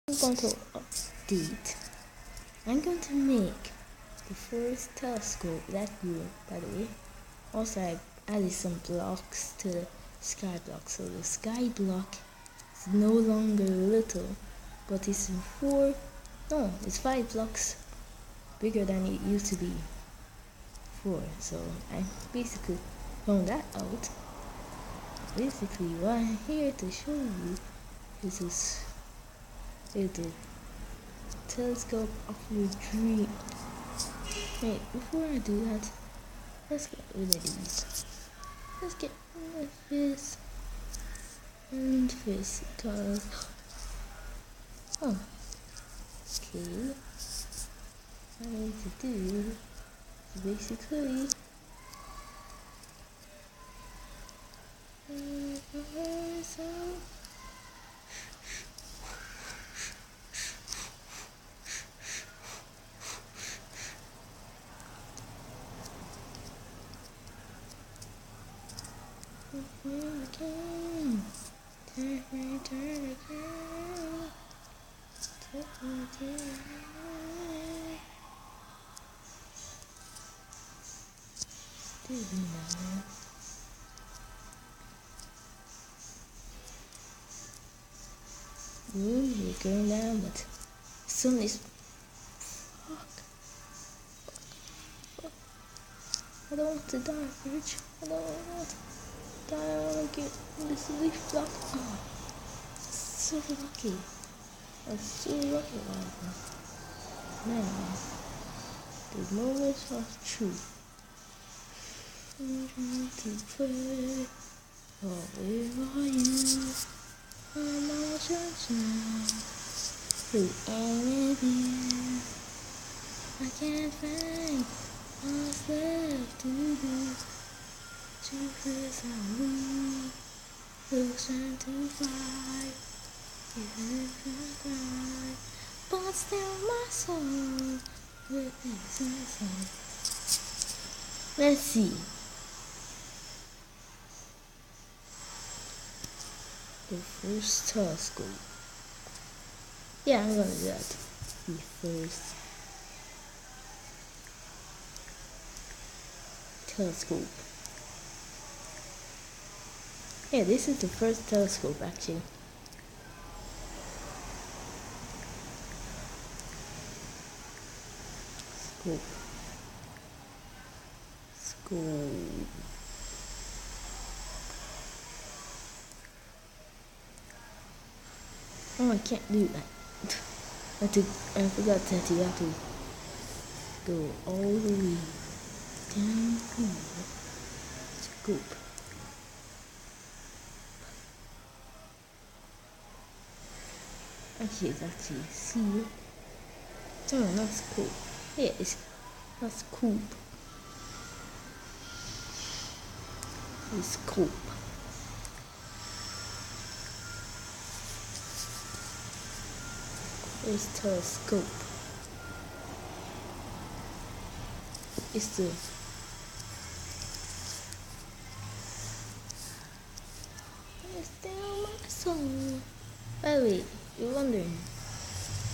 I'm going to update. I'm going to make the first telescope that grew, by the way. Also, I added some blocks to the sky block, so the sky block is no longer little, but it's it's 5 blocks bigger than it used to be before. So I basically found that out. Basically, what I'm here to show you is this little telescope of your dream. Wait, before I do that, let's get rid of these. Let's get rid of this and this telescope. Oh, okay. What I need to do is basically so again. Turn again. Ooh, we're going down, but the sun is fuck. I don't want to die, Rich. I don't want to die. I want to get this leaf block. Oh, so lucky. I'm so lucky right now. Man, the moments of truth. To play. Oh, where are you? I'm all sunshine. Who am with you? I can't find what's left to do. Truth is how we lose trying to fight. Even if I cry, but still my soul will be inside. Let's see. The first telescope. Yeah, I'm gonna do that. The first telescope. Yeah, this is the first telescope actually. Scope. Oh, I can't do that. I forgot that you have to go all the way down here. Scope. Actually, it's actually C. Oh, not scope. Yeah, it's not scoop. It's scope. It's telescope. It's the still my soul. By the way, you're wondering,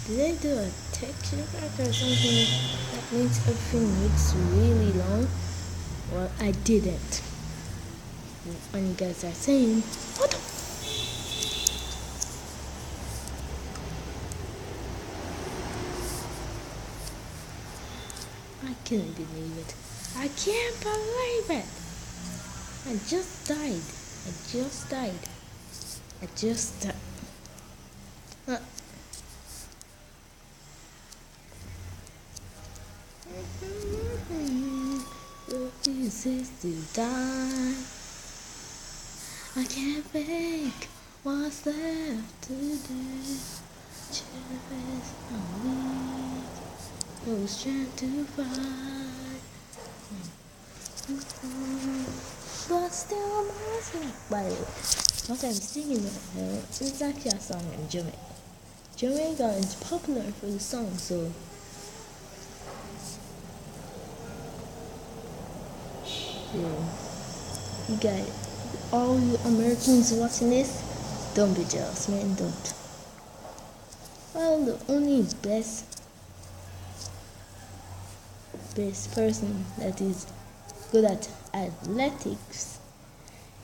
did I do a texture pack or something that makes everything looks really long? Well, I didn't. And you guys are saying, what the I can't believe it. I can't believe it. I just died. I just died. Refuses to die. I can't think what's left to do. Cherish a week. Who's trying to fight? But still myself. By the way, what I'm singing right now is actually a song in Jamaica. Jamaica is popular for the song, so you guys, all you Americans watching this, don't be jealous, man, don't. Well, the only best person that is good at athletics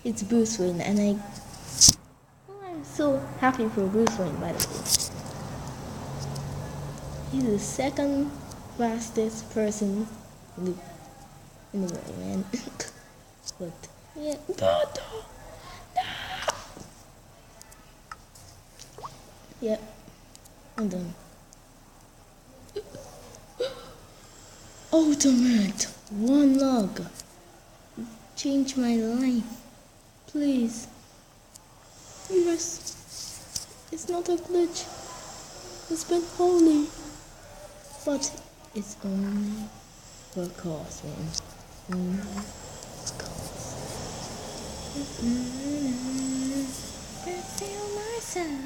is Bruce Wayne, and I'm so happy for Bruce Wayne, by the way. He's the second fastest person in the world, man. But yeah, no. Yeah, I'm done. Ultimate one log. Change my life, please. Yes, it's not a glitch. It's been holy, but it's only for cause, man. I feel myself.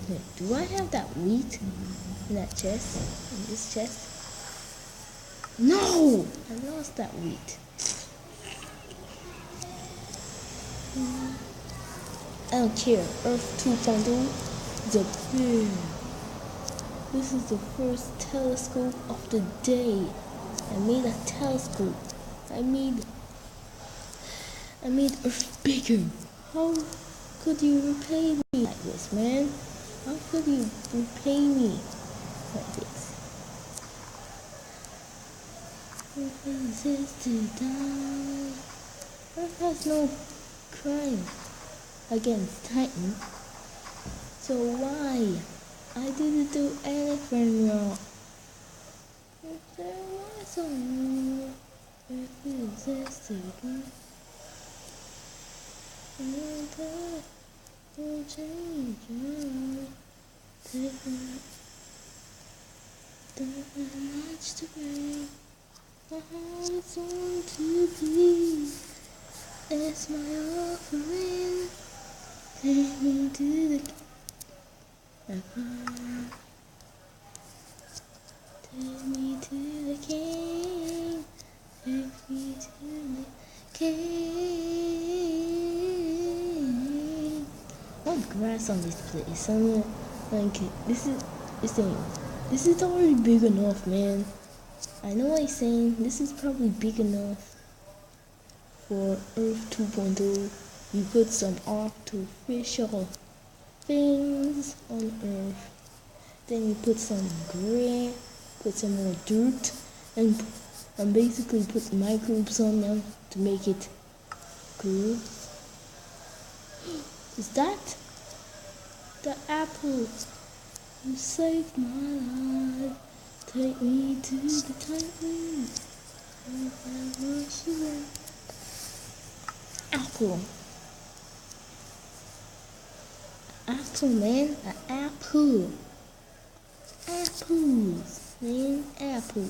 Wait, do I have that wheat in that chest? In this chest? No! I lost that wheat. I don't care. Earth 2.0 is a big. This is the first telescope of the day. I made a telescope. I made Earth bigger. How could you repay me like this, man? How could you repay me like this? Earth exists to die. Earth has no crime against Titan. So why? I didn't do anything wrong. If there was only Earth existed. Will change you. Take don't have much to bring. My heart's on to be. It's my offering. Take me to the take me to the king. Take me to the king. I want grass on this place. I'm like, this is already big enough, man. I know what he's saying. This is probably big enough for Earth 2.0. You put some artificial things on Earth. Then you put some gray, put some more dirt, and basically put microbes on them to make it grow. Is that the apple? You saved my life. Take me to the Titan. Apple. Apple, man. An apple. Apples, man. Apple.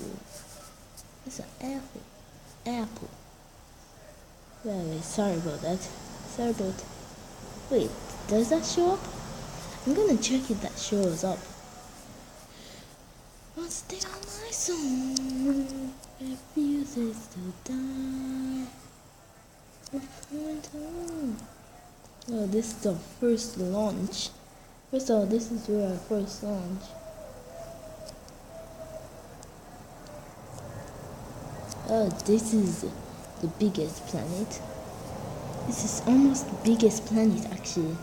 It's an apple. Apple. Wait, sorry about that. Wait, does that show up? I'm gonna check if that shows up. What's the on my song? Refuses to die. Oh, this is the first launch. First of all, this is where I first launch. Oh, this is the biggest planet. This is almost the biggest planet, actually.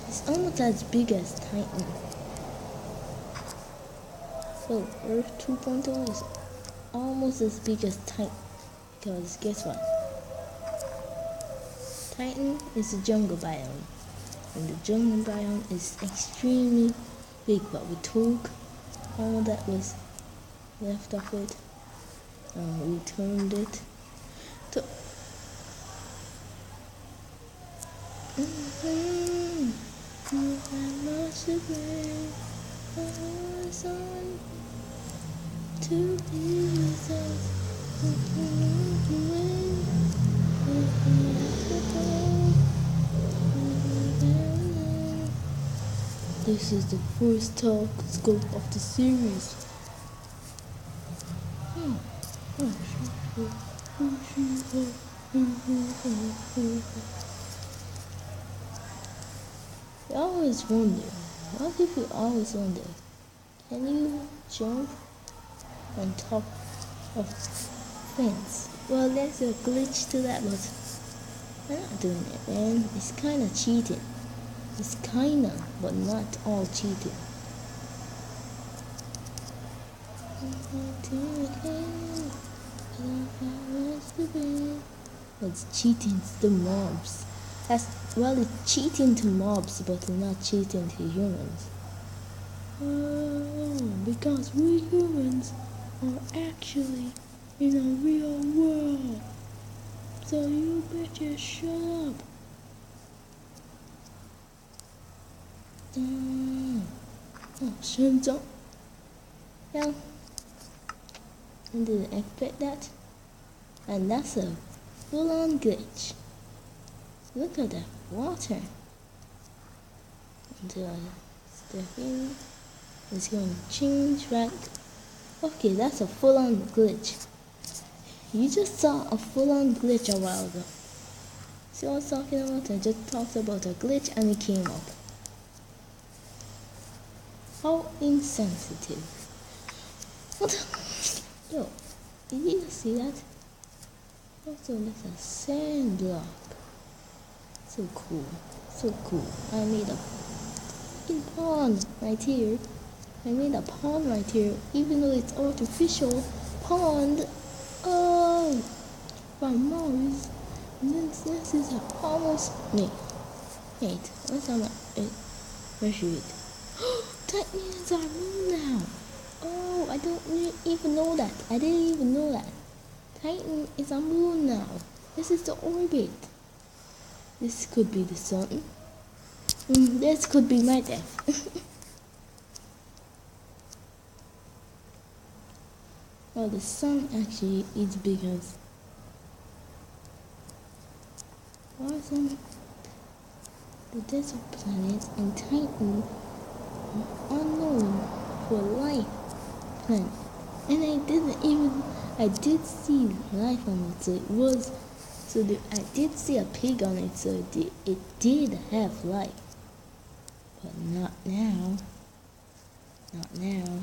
It's almost as big as Titan. So, Earth 2.0 is almost as big as Titan. Because guess what? Titan is a jungle biome. And the jungle biome is extremely big, but we took all that was left of it and we turned it to This is the first telescope of the series. I always wonder, what people always wonder, can you jump on top of fence? Well, there's a glitch to that, but I'm not doing it, man. It's kinda cheating. It's kinda, but not all cheating. It's cheating to mobs. It's cheating to mobs, but not cheating to humans. Because we humans are actually in a real world. So you better shut up. Shut up. Yeah. I didn't expect that. And that's a full-on glitch. Look at that water. Until I step in, it's going to change back. Okay, that's a full-on glitch. You just saw a full-on glitch a while ago. See what I was talking about? I just talked about a glitch and it came up. How insensitive. What? Yo, did you see that? Also, that's a sand block. So cool. So cool. I made a fucking pond right here. I made a pond right here, even though it's artificial pond. Oh, from Mars. This is almost me. Wait, what's on my? Where should it? Titan is our moon now. Oh, I don't even know that. I didn't even know that. Titan is our moon now. This is the orbit. This could be the sun. This could be my death. Well, the sun actually is because the desert planets and Titan are unknown for life planet. And I did see life on it, so it was, I did see a pig on it, so it did have life. But not now. Not now.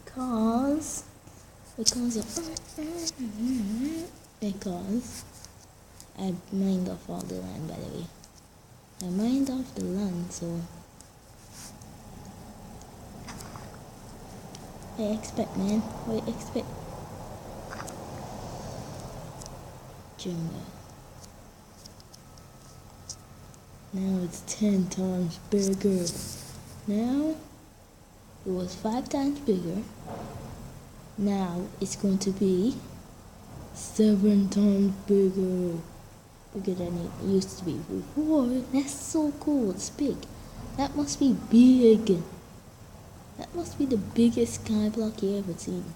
Because I mined off all the land, by the way. I mined off the land, so I expect, man. What do you expect? Jungle. Now it's 10 times bigger. Now it was 5 times bigger. Now it's going to be 7 times bigger. Bigger than it used to be before. That's so cool. It's big. That must be big. That must be the biggest skyblock you ever seen.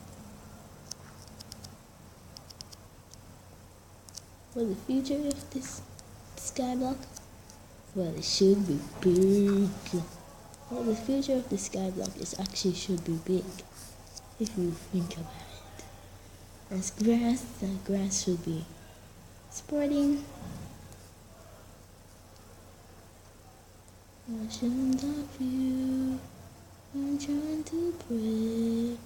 What's the future of this skyblock? Well, it should be big. Well, the future of the skyblock is actually should be big, if you think about it. As grass, the grass should be spreading. Oceans of you, I'm trying to pray.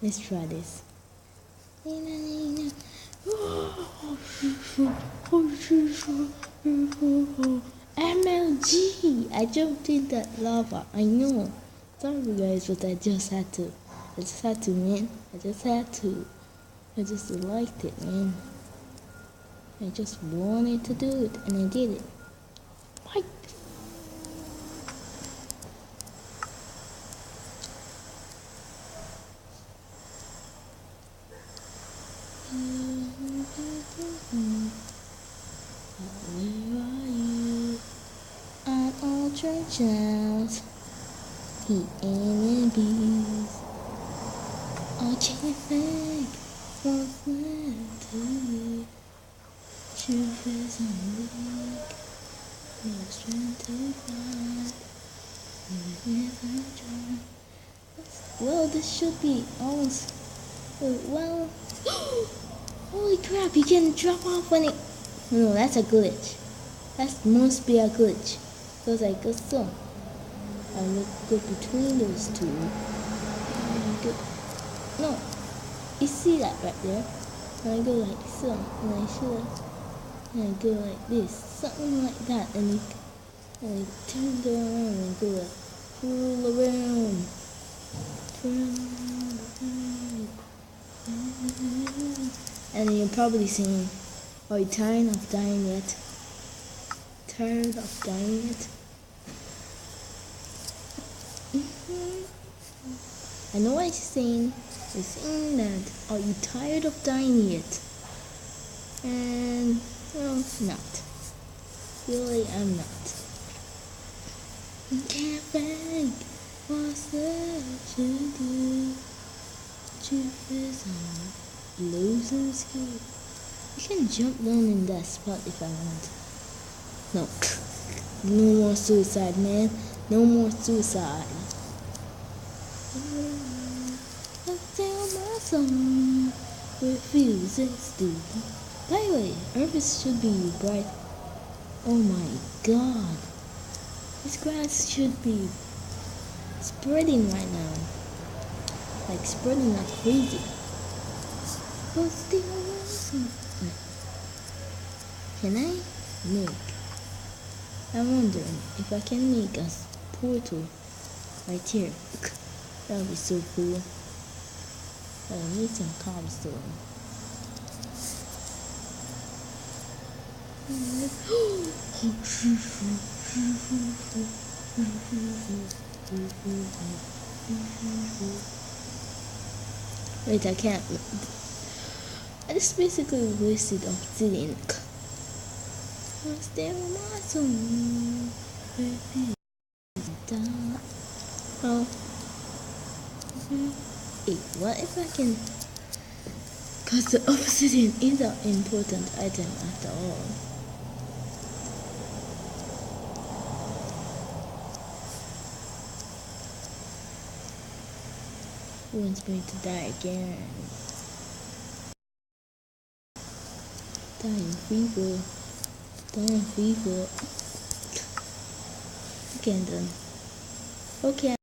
Let's try this. MLG! I jumped in that lava. I know. Sorry guys, but I just had to. Man. I just had to. I just liked it, man. I just wanted to do it, and I did it. Why? Where are you? I'm Ultra Child. He ain't bees. Ultra fake. What's meant to be? Truth is unleak. No strength to fight. Well, this should be almost. Well. Holy crap, you can drop off when it. No, that's a glitch. That must be a glitch. Because I go so. I will go between those two. And go. No. You see that right there? And I go like so. And I should. And I go like this. Something like that. And I turn it around and go like all around. And then you're probably saying, are you tired of dying yet? Tired of dying yet? I know what you're saying. You're saying that, are you tired of dying yet? And, well, not. Really, I'm not. Can't think what's left to do. Truth is I'm losing school. I can jump down in that spot if I want. No. No more suicide, man. No more suicide. I tell my son refuses to. By the way, Earth should be bright. Oh my god. This grass should be spreading right now. Like spreading like crazy. But still awesome. Can I make? I'm wondering if I can make a portal right here. That would be so cool. I need some cobblestone. Wait, I can't. I just basically wasted obsidian. Still awesome. Well, hey, what if I can? Cause the obsidian is an important item after all. Who wants me to die again? Dying fever. Dying fever. Okay then. Okay.